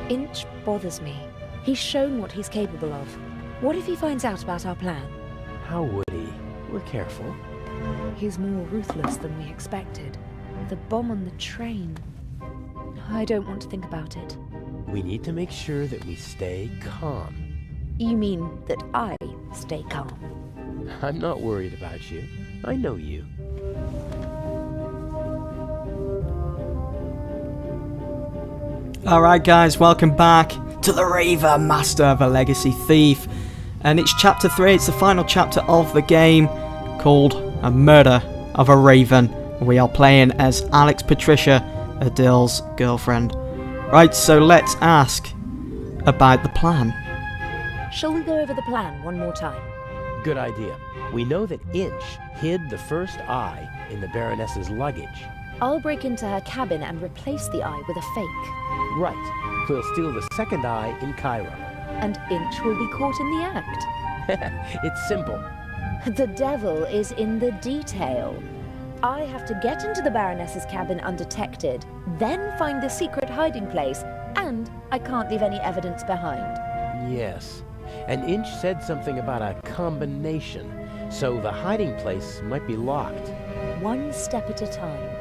Inch bothers me. He's shown what he's capable of. What if he finds out about our plan? How would he? We're careful. He's more ruthless than we expected. The bomb on the train. I don't want to think about it. We need to make sure that we stay calm. You mean that I stay calm? I'm not worried about you. I know you. Alright guys, welcome back to The Raver, Master of a Legacy Thief. And it's chapter 3, it's the final chapter of the game, called A Murder of a Raven. We are playing as Alex Patricia, Adil's girlfriend. Right, so let's ask about the plan. Shall we go over the plan one more time? Good idea. We know that Inch hid the first eye in the Baroness's luggage. I'll break into her cabin and replace the eye with a fake. Right. We'll steal the second eye in Cairo. And Inch will be caught in the act. It's simple. The devil is in the detail. I have to get into the Baroness's cabin undetected, then find the secret hiding place, and I can't leave any evidence behind. Yes. And Inch said something about a combination, so the hiding place might be locked. One step at a time.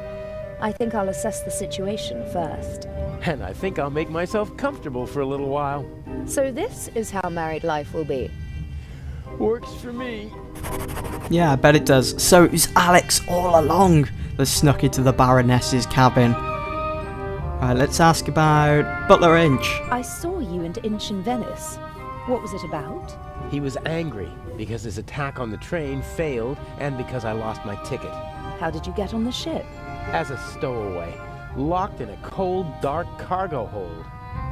I think I'll assess the situation first. And I think I'll make myself comfortable for a little while. So this is how married life will be. Works for me. Yeah, I bet it does. So it was Alex all along that snuck into the Baroness's cabin. Right, let's ask about Butler Inch. I saw you and Inch in Venice. What was it about? He was angry because his attack on the train failed and because I lost my ticket. How did you get on the ship? As a stowaway, locked in a cold, dark cargo hold.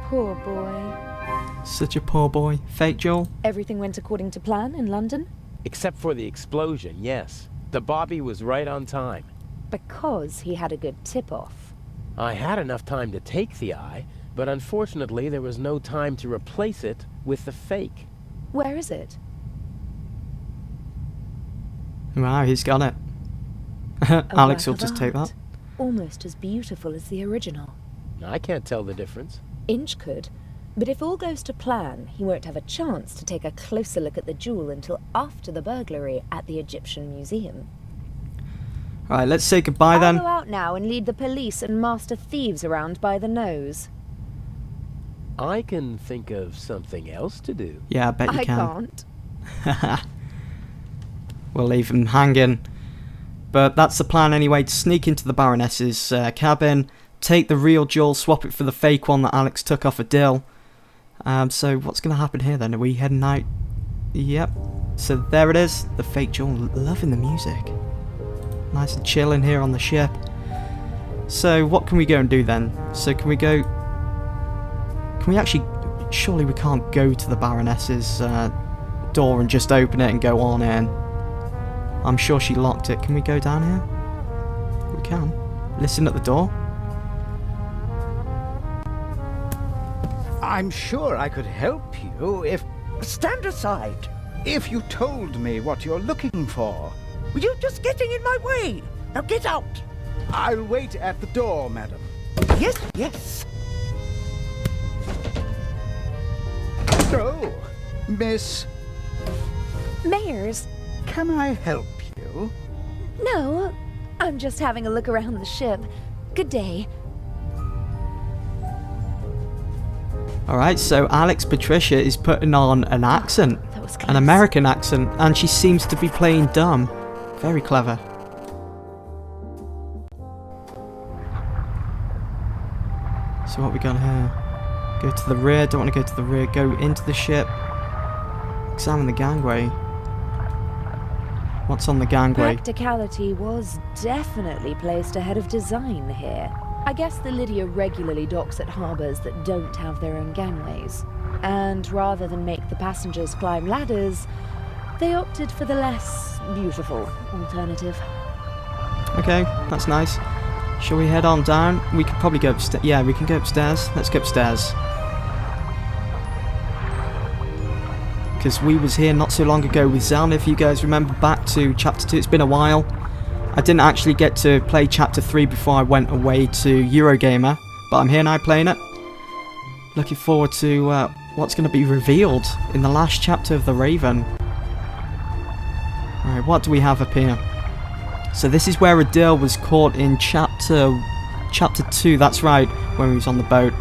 Poor boy. Such a poor boy. Fake Joel? Everything went according to plan in London? Except for the explosion, yes. The Bobby was right on time. Because he had a good tip-off. I had enough time to take the eye, but unfortunately there was no time to replace it with the fake. Where is it? Wow, he's got it. Alex will just take that. Almost as beautiful as the original. I can't tell the difference. Inch could. But if all goes to plan, he won't have a chance to take a closer look at the jewel until after the burglary at the Egyptian Museum. Right, let's say goodbye then. I'll go out now and lead the police and master thieves around by the nose. I can think of something else to do. Yeah, I bet you I can. can't. We'll leave him hanging. But that's the plan anyway, to sneak into the Baroness's cabin, take the real jewel, swap it for the fake one that Alex took off Adil. So what's going to happen here then? Are we heading out? Yep. So there it is, the fake jewel. Loving the music. Nice and chilling here on the ship. So what can we go and do then? So can we go... Can we actually... Surely we can't go to the Baroness's door and just open it and go on in. I'm sure she locked it. Can we go down here? We can. Listen at the door. I'm sure I could help you if... Stand aside. If you told me what you're looking for. You're just getting in my way. Now get out. I'll wait at the door, madam. Yes, yes. So, Miss... Mayors? Can I help you? No, I'm just having a look around the ship. Good day. Alright, so Alex Patricia is putting on an accent. That was close. An American accent, and she seems to be playing dumb. Very clever. So what we got here? Go to the rear, don't want to go to the rear, go into the ship. Examine the gangway. What's on the gangway? Practicality was definitely placed ahead of design here. I guess the Lydia regularly docks at harbours that don't have their own gangways. And rather than make the passengers climb ladders, they opted for the less beautiful alternative. Okay, that's nice. Shall we head on down? We could probably go upstairs. Yeah, we can go upstairs. Let's go upstairs. Because we was here not so long ago with Zellner, if you guys remember back to Chapter 2. It's been a while. I didn't actually get to play Chapter 3 before I went away to Eurogamer, but I'm here now playing it. Looking forward to what's going to be revealed in the last chapter of The Raven. Alright, what do we have up here? So this is where Adele was caught in chapter 2, that's right, when he was on the boat.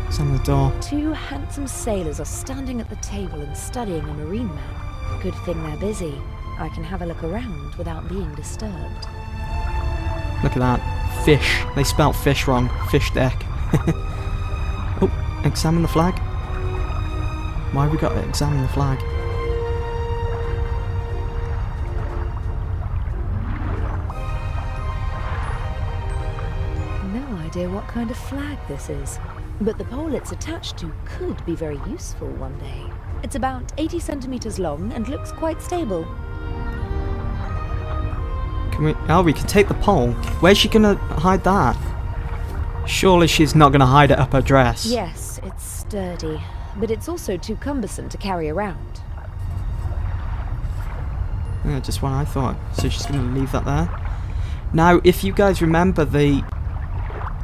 It's on the door. Two handsome sailors are standing at the table and studying a marine man. Good thing they're busy. I can have a look around without being disturbed. Look at that. Fish. They spelt fish wrong. Fish deck. Oh, examine the flag. Why have we got to examine the flag? No idea what kind of flag this is, but the pole it's attached to could be very useful one day. It's about 80 centimeters long and looks quite stable. Can we? Oh, we can take the pole. Where's she gonna hide that? Surely she's not gonna hide it up her dress. Yes, it's sturdy, but it's also too cumbersome to carry around. Yeah, just what I thought. So she's gonna leave that there. Now, if you guys remember, the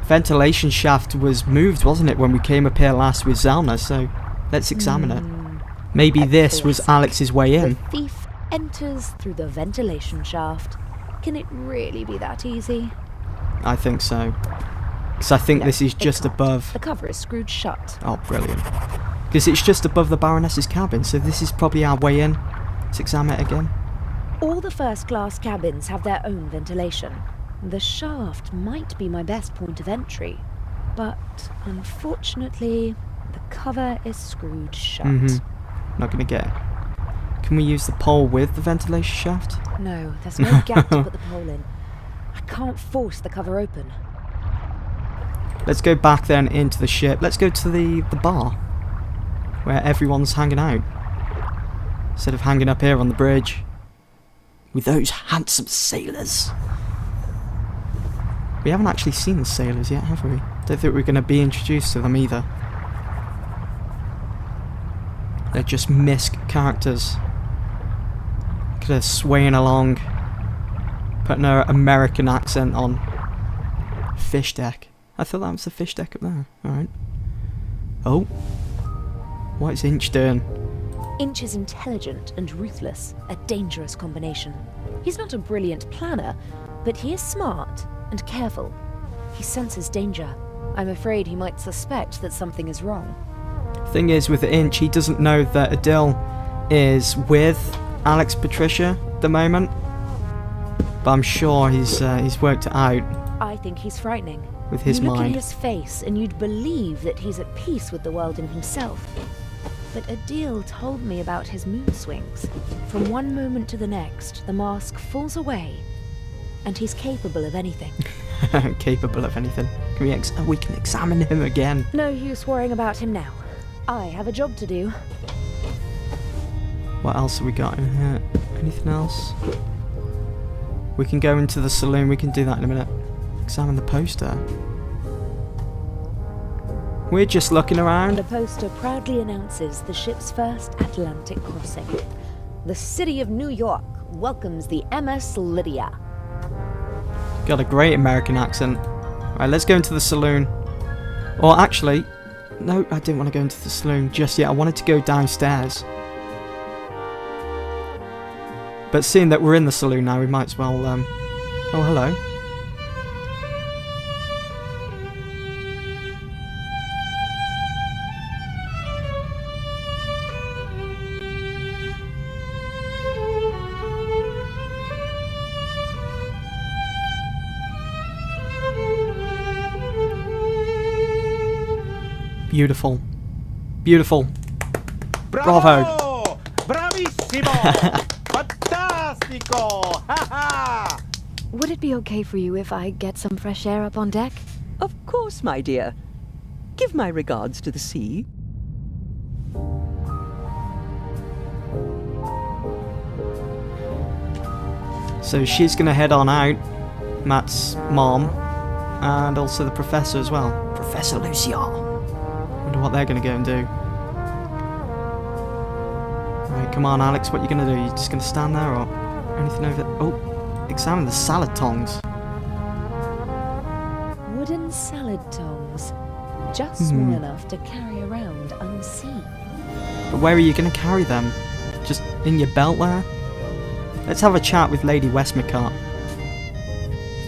ventilation shaft was moved, wasn't it, when we came up here last with Zellner? So let's examine it. Maybe this was Alex's way in. The thief enters through the ventilation shaft. Can it really be that easy? I think so. Because I think No, this is it just can't. above. The cover is screwed shut. Oh, brilliant. Because it's just above the Baroness's cabin, so this is probably our way in. Let's examine it again. All the first-class cabins have their own ventilation. The shaft might be my best point of entry, but unfortunately, the cover is screwed shut. Not gonna get it. Can we use the pole with the ventilation shaft? No, there's no gap to put the pole in. I can't force the cover open. Let's go back then into the ship. Let's go to the bar, where everyone's hanging out. Instead of hanging up here on the bridge. With those handsome sailors. We haven't actually seen the sailors yet, have we? Don't think we're going to be introduced to them either. They're just misc characters. Look at her swaying along. Putting her American accent on. Fish deck. I thought that was the fish deck up there. Alright. Oh. What is Inch doing? Inch is intelligent and ruthless, a dangerous combination. He's not a brilliant planner, but he is smart and careful. He senses danger. I'm afraid he might suspect that something is wrong. Thing is, with Inch, he doesn't know that Adele is with Alex Patricia at the moment. But I'm sure he's worked it out I think he's frightening. with his you look mind. at his face and you'd believe that he's at peace with the world and himself. But Adele told me about his mood swings. From one moment to the next, the mask falls away, and he's capable of anything. Capable of anything. Can we can examine him again. No use worrying about him now. I have a job to do. What else have we got in here? Anything else? We can go into the saloon. We can do that in a minute. Examine the poster. We're just looking around. The poster proudly announces the ship's first Atlantic crossing. The city of New York welcomes the MS Lydia. Got a great American accent. Right, let's go into the saloon. Or actually, no, I didn't want to go into the saloon just yet. I wanted to go downstairs. But seeing that we're in the saloon now, we might as well, oh, hello. Beautiful. Beautiful. Bravo! Bravissimo! Fantastico! Ha ha! Would it be okay for you if I get some fresh air up on deck? Of course, my dear. Give my regards to the sea. So she's going to head on out. Matt's mom. And also the professor as well. Professor Lucia. Wonder what they're going to go and do. Right, come on, Alex. What are you going to do? You just going to stand there or anything over there? Oh, examine the salad tongs. Wooden salad tongs. Just small enough to carry around unseen. But where are you going to carry them? Just in your belt there? Let's have a chat with Lady Westmacott.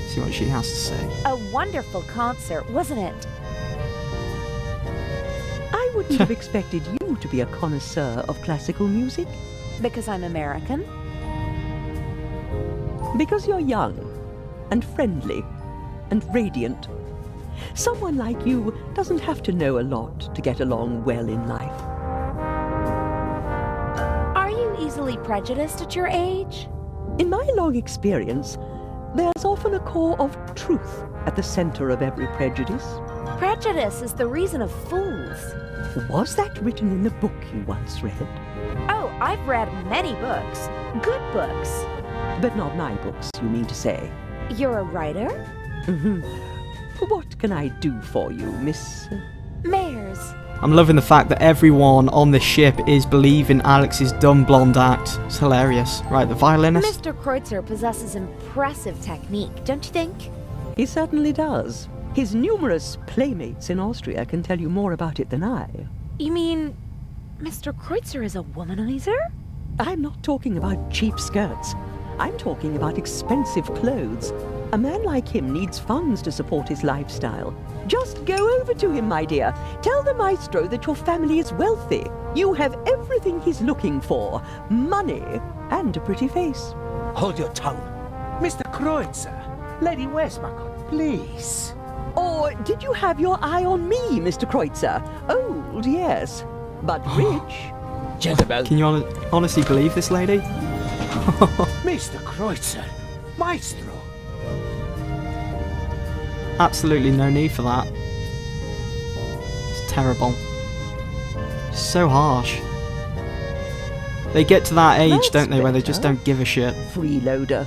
See what she has to say. A wonderful concert, wasn't it? I wouldn't have expected you to be a connoisseur of classical music. Because I'm American? Because you're young, and friendly, and radiant. Someone like you doesn't have to know a lot to get along well in life. Are you easily prejudiced at your age? In my long experience, there's often a core of truth at the center of every prejudice. Prejudice is the reason of fools. Was that written in the book you once read? Oh, I've read many books. Good books. But not my books, you mean to say? You're a writer? What can I do for you, Miss... Mayors. I'm loving the fact that everyone on this ship is believing Alex's dumb blonde act. It's hilarious. Right, the violinist? Mr. Kreutzer possesses impressive technique, don't you think? He certainly does. His numerous playmates in Austria can tell you more about it than I. You mean Mr. Kreutzer is a womanizer? I'm not talking about cheap skirts. I'm talking about expensive clothes. A man like him needs funds to support his lifestyle. Just go over to him, my dear. Tell the maestro that your family is wealthy. You have everything he's looking for. Money and a pretty face. Hold your tongue. Mr. Kreutzer, Lady Westmacott, please. Or did you have your eye on me, Mr. Kreutzer? Old, yes, but rich. Jezebel. Can you honestly believe this lady? Mr. Kreutzer, Maestro. Absolutely no need for that. It's terrible. So harsh. They get to that age, That's don't they, where they better. just don't give a shit. Freeloader.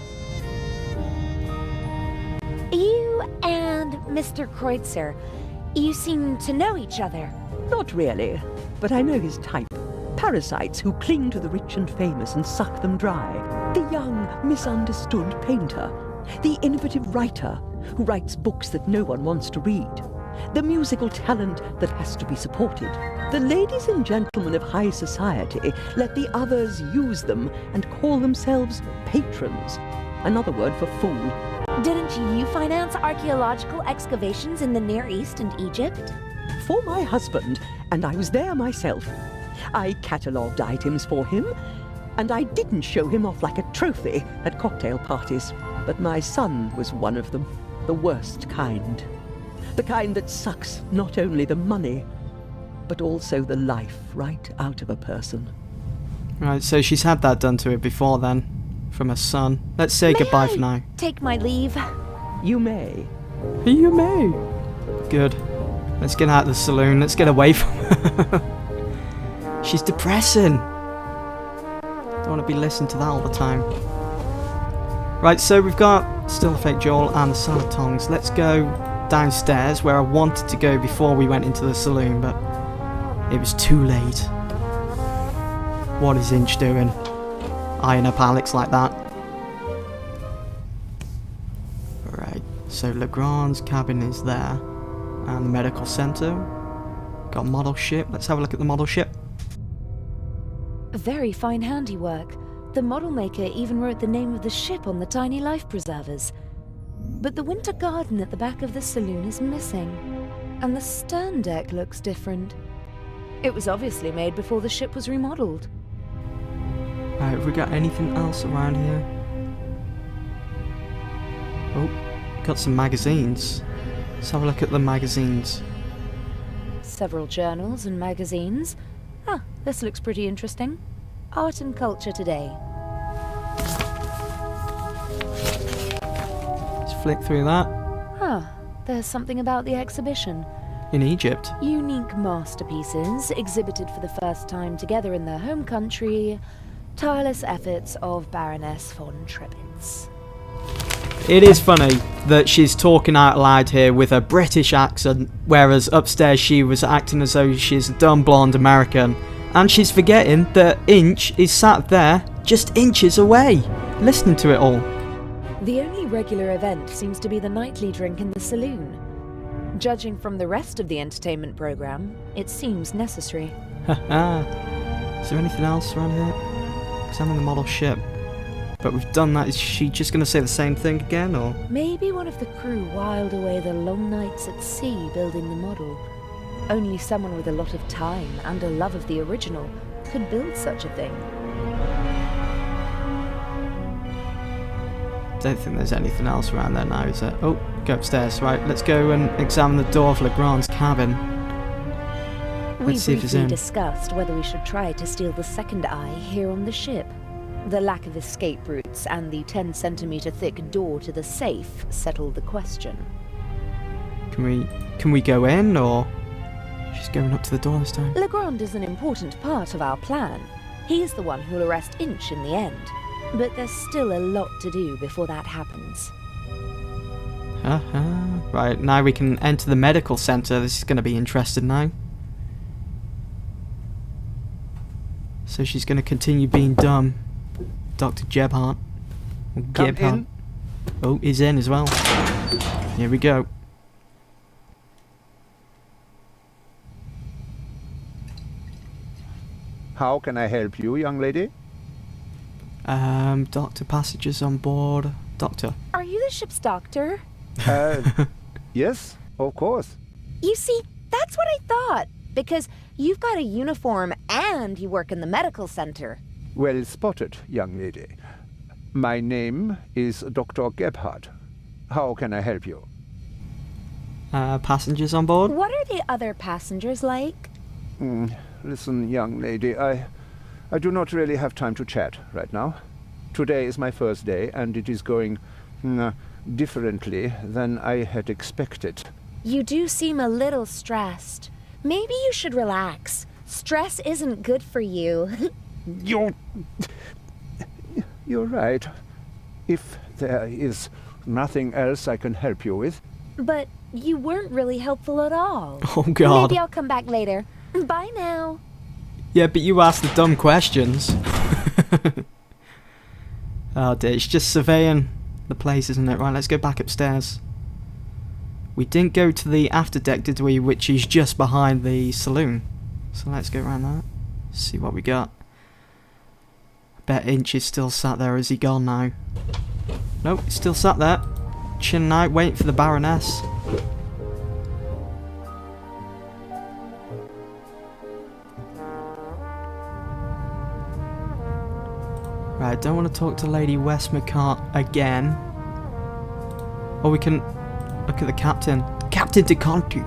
You and Mr. Kreutzer, you seem to know each other. Not really, but I know his type. Parasites who cling to the rich and famous and suck them dry. The young, misunderstood painter. The innovative writer who writes books that no one wants to read. The musical talent that has to be supported. The ladies and gentlemen of high society let the others use them and call themselves patrons. Another word for fool. Didn't you finance archaeological excavations in the Near East and Egypt? For my husband, and I was there myself. I catalogued items for him, and I didn't show him off like a trophy at cocktail parties. But my son was one of them, the worst kind. The kind that sucks not only the money, but also the life right out of a person. Right, so she's had that done to her before then, from her son. Let's say May goodbye I for now. Take my leave. You may. You may. Good. Let's get out of the saloon. Let's get away from her. She's depressing. Don't want to be listening to that all the time. Right, so we've got still the fake Joel and the Son of Tongs. Let's go downstairs where I wanted to go before we went into the saloon, but it was too late. What is Inch doing? Eyeing up Alex like that. Right, so Legrand's cabin is there. And the medical centre. Got a model ship. Let's have a look at the model ship. Very fine handiwork. The model maker even wrote the name of the ship on the tiny life preservers. But the winter garden at the back of the saloon is missing. And the stern deck looks different. It was obviously made before the ship was remodeled. Right, have we got anything else around here? Oh, got some magazines. Let's have a look at the magazines. Several journals and magazines. Ah, this looks pretty interesting. Art and Culture Today. Let's flick through that. Ah, there's something about the exhibition. In Egypt. Unique masterpieces exhibited for the first time together in their home country. Tireless efforts of Baroness von Trebitz. It is funny that she's talking out loud here with a British accent, whereas upstairs she was acting as though she's a dumb blonde American. And she's forgetting that Inch is sat there, just inches away, listening to it all. The only regular event seems to be the nightly drink in the saloon. Judging from the rest of the entertainment program, it seems necessary. Haha. Is there anything else around here? Examine the model ship. But we've done that. Is she just going to say the same thing again, or? Maybe one of the crew whiled away the long nights at sea building the model. Only someone with a lot of time and a love of the original could build such a thing. Don't think there's anything else around there now, is there? Oh, go upstairs. Right, let's go and examine the door of Legrand's cabin. We Let's see if he's briefly in. discussed whether we should try to steal the second eye here on the ship. The lack of escape routes and the 10-centimeter thick door to the safe settled the question. Can we go in, or she's going up to the door this time? Legrand is an important part of our plan. He's the one who'll arrest Inch in the end. But there's still a lot to do before that happens. Right, now we can enter the medical centre. This is going to be interesting now. So she's going to continue being dumb. Dr. Gebhardt. Come in. Oh, he's in as well. Here we go. How can I help you, young lady? Doctor, passengers on board. Doctor. Are you the ship's doctor? Yes, of course. You see, that's what I thought. Because you've got a uniform and you work in the medical center. Well spotted, young lady. My name is Dr. Gebhardt. How can I help you? Passengers on board? What are the other passengers like? Listen, young lady, I do not really have time to chat right now. Today is my first day, and it is going differently than I had expected. You do seem a little stressed. Maybe you should relax. Stress isn't good for you. You're right. If there is nothing else I can help you with. But you weren't really helpful at all. Oh, God. Maybe I'll come back later. Bye now. Yeah, but you asked the dumb questions. Oh dear, it's just surveying the place, isn't it? Right, let's go back upstairs. We didn't go to the afterdeck, did we? Which is just behind the saloon. So let's go around that. See what we got. I bet Inch is still sat there. Is he gone now? Nope, he's still sat there. Chin out, waiting for the Baroness. Right, I don't want to talk to Lady Westmacott again. Or we can look at the captain. Captain de Conti.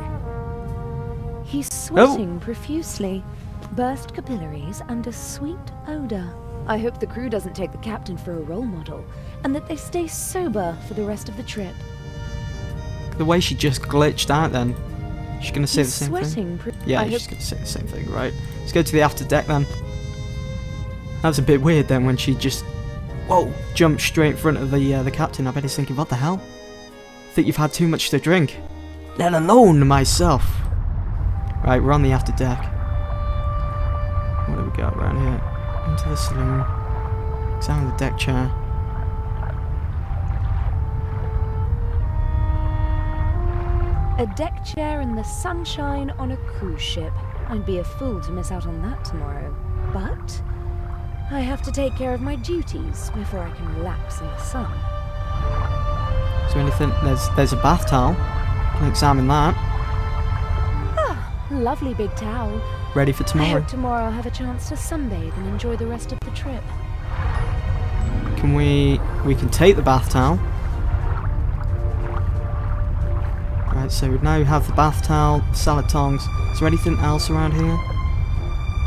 He's sweating profusely. Burst capillaries and a sweet odour. I hope the crew doesn't take the captain for a role model, and that they stay sober for the rest of the trip. The way she just glitched out then. She's going to say He's the same sweating thing? Yeah, she's going to say the same thing, right. Let's go to the afterdeck then. That was a bit weird then when she just, whoa, jumped straight in front of the captain. I bet he's thinking, what the hell? I think you've had too much to drink. Let alone myself. Right, we're on the afterdeck. What do we got around here? Into the saloon. Examine the deck chair. A deck chair in the sunshine on a cruise ship. I'd be a fool to miss out on that tomorrow. But I have to take care of my duties before I can relax in the sun. Is there anything? There's a bath towel. Can examine that. Ah, lovely big towel. Ready for I tomorrow. hope tomorrow I'll have a chance to sunbathe and enjoy the rest of the trip. Can we can take the bath towel. Right, so we now have the bath towel, salad tongs. Is there anything else around here?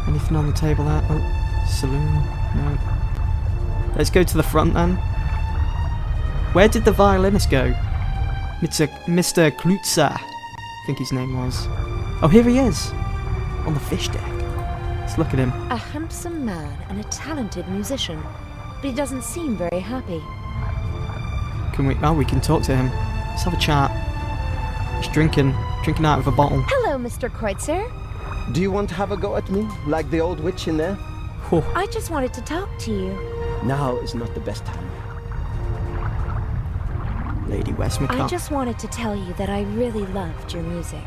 Anything on the table there? Oh, saloon. No. Let's go to the front then. Where did the violinist go? Mr. Klutzer, I think his name was. Oh, here he is. On the fish deck. Let's look at him. A handsome man and a talented musician, but he doesn't seem very happy. Can we? Oh, we can talk to him. Let's have a chat. He's drinking out of a bottle. Hello, Mr. Kreutzer. Do you want to have a go at me, like the old witch in there? Oh, I just wanted to talk to you. Now is not the best time. Lady Westmacott. I just wanted to tell you that I really loved your music,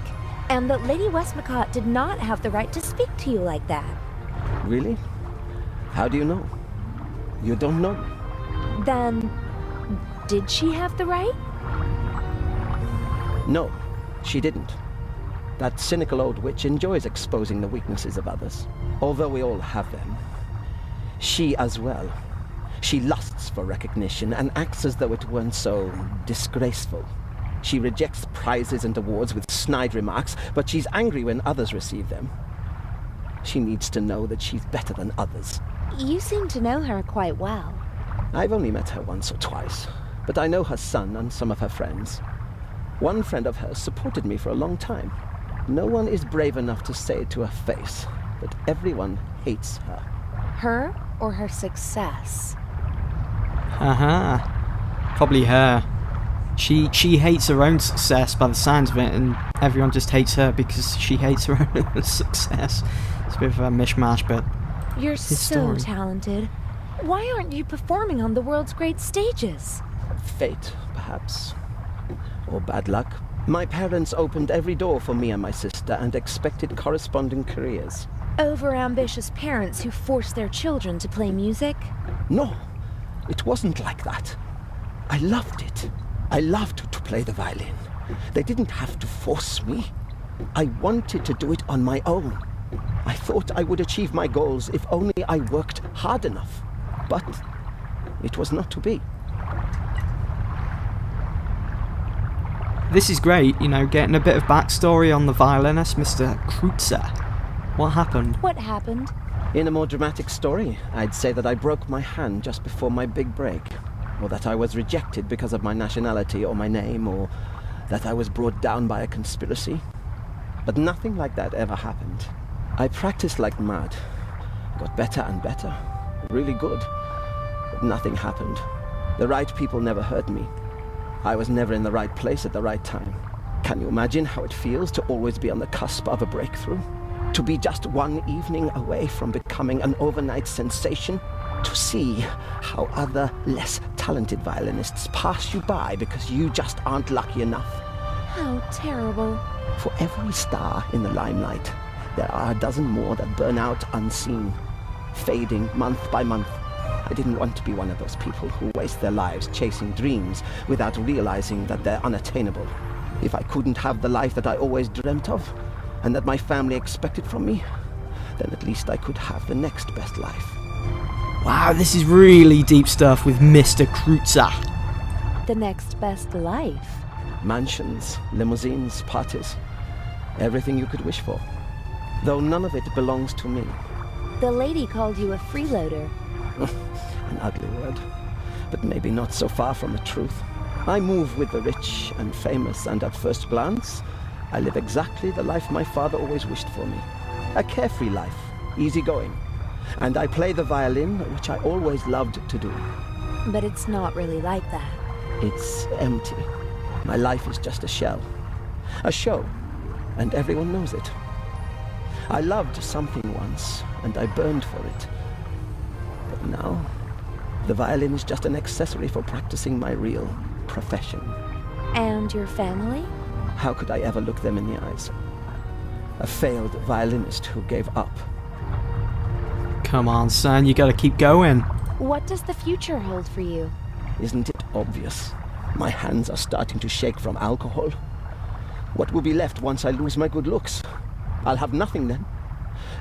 and that Lady Westmacott did not have the right to speak to you like that. Really? How do you know? You don't know me. Then, did she have the right? No, she didn't. That cynical old witch enjoys exposing the weaknesses of others, although we all have them. She as well. She lusts for recognition and acts as though it weren't so disgraceful. She rejects prizes and awards with snide remarks, but she's angry when others receive them. She needs to know that she's better than others. You seem to know her quite well. I've only met her once or twice, but I know her son and some of her friends. One friend of hers supported me for a long time. No one is brave enough to say it to her face, but everyone hates her. Her or her success? Probably her. She hates her own success by the sounds of it, and everyone just hates her because she hates her own success. It's a bit of a mishmash, but You're his so story. talented. Why aren't you performing on the world's great stages? Fate, perhaps. Or bad luck. My parents opened every door for me and my sister and expected corresponding careers. Over-ambitious parents who force their children to play music? No, it wasn't like that. I loved it. I loved to play the violin. They didn't have to force me. I wanted to do it on my own. I thought I would achieve my goals if only I worked hard enough. But it was not to be. this is great, you know, getting a bit of backstory on the violinist, Mr. Kreutzer. What happened? What happened? In a more dramatic story, I'd say that I broke my hand just before my big break, or that I was rejected because of my nationality or my name, or that I was brought down by a conspiracy. But nothing like that ever happened. I practiced like mad, got better and better, really good, but nothing happened. The right people never heard me. I was never in the right place at the right time. Can you imagine how it feels to always be on the cusp of a breakthrough? To be just one evening away from becoming an overnight sensation? To see how other, less talented violinists pass you by because you just aren't lucky enough? How terrible. For every star in the limelight, there are a dozen more that burn out unseen, fading month by month. I didn't want to be one of those people who waste their lives chasing dreams without realizing that they're unattainable. If I couldn't have the life that I always dreamt of, and that my family expected from me, then at least I could have the next best life. Wow, this is really deep stuff with Mr. Kreutzer. The next best life. Mansions, limousines, parties, everything you could wish for. Though none of it belongs to me. The lady called you a freeloader. An ugly word, but maybe not so far from the truth. I move with the rich and famous, and at first glance, I live exactly the life my father always wished for me. A carefree life, easygoing. And I play the violin, which I always loved to do. But it's not really like that. It's empty. My life is just a shell. A show, and everyone knows it. I loved something once, and I burned for it. But now, the violin is just an accessory for practicing my real profession. And your family? How could I ever look them in the eyes? A failed violinist who gave up. Come on, son, you gotta keep going. What does the future hold for you? Isn't it obvious? My hands are starting to shake from alcohol. What will be left once I lose my good looks? I'll have nothing then.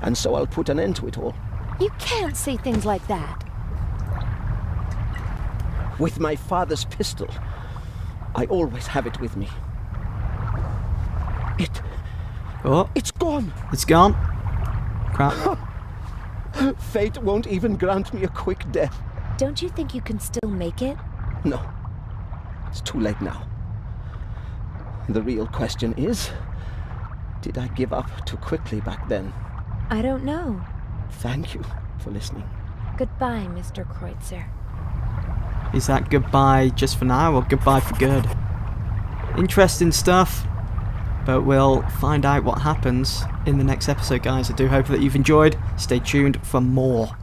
And so I'll put an end to it all. You can't say things like that. With my father's pistol, I always have it with me. Oh, It's gone! it's gone. Crap. Fate won't even grant me a quick death. Don't you think you can still make it? No. It's too late now. The real question is, did I give up too quickly back then? I don't know. Thank you for listening. Goodbye, Mr. Kreutzer. Is that goodbye just for now, or goodbye for good? Interesting stuff. But we'll find out what happens in the next episode, guys. I do hope that you've enjoyed. Stay tuned for more.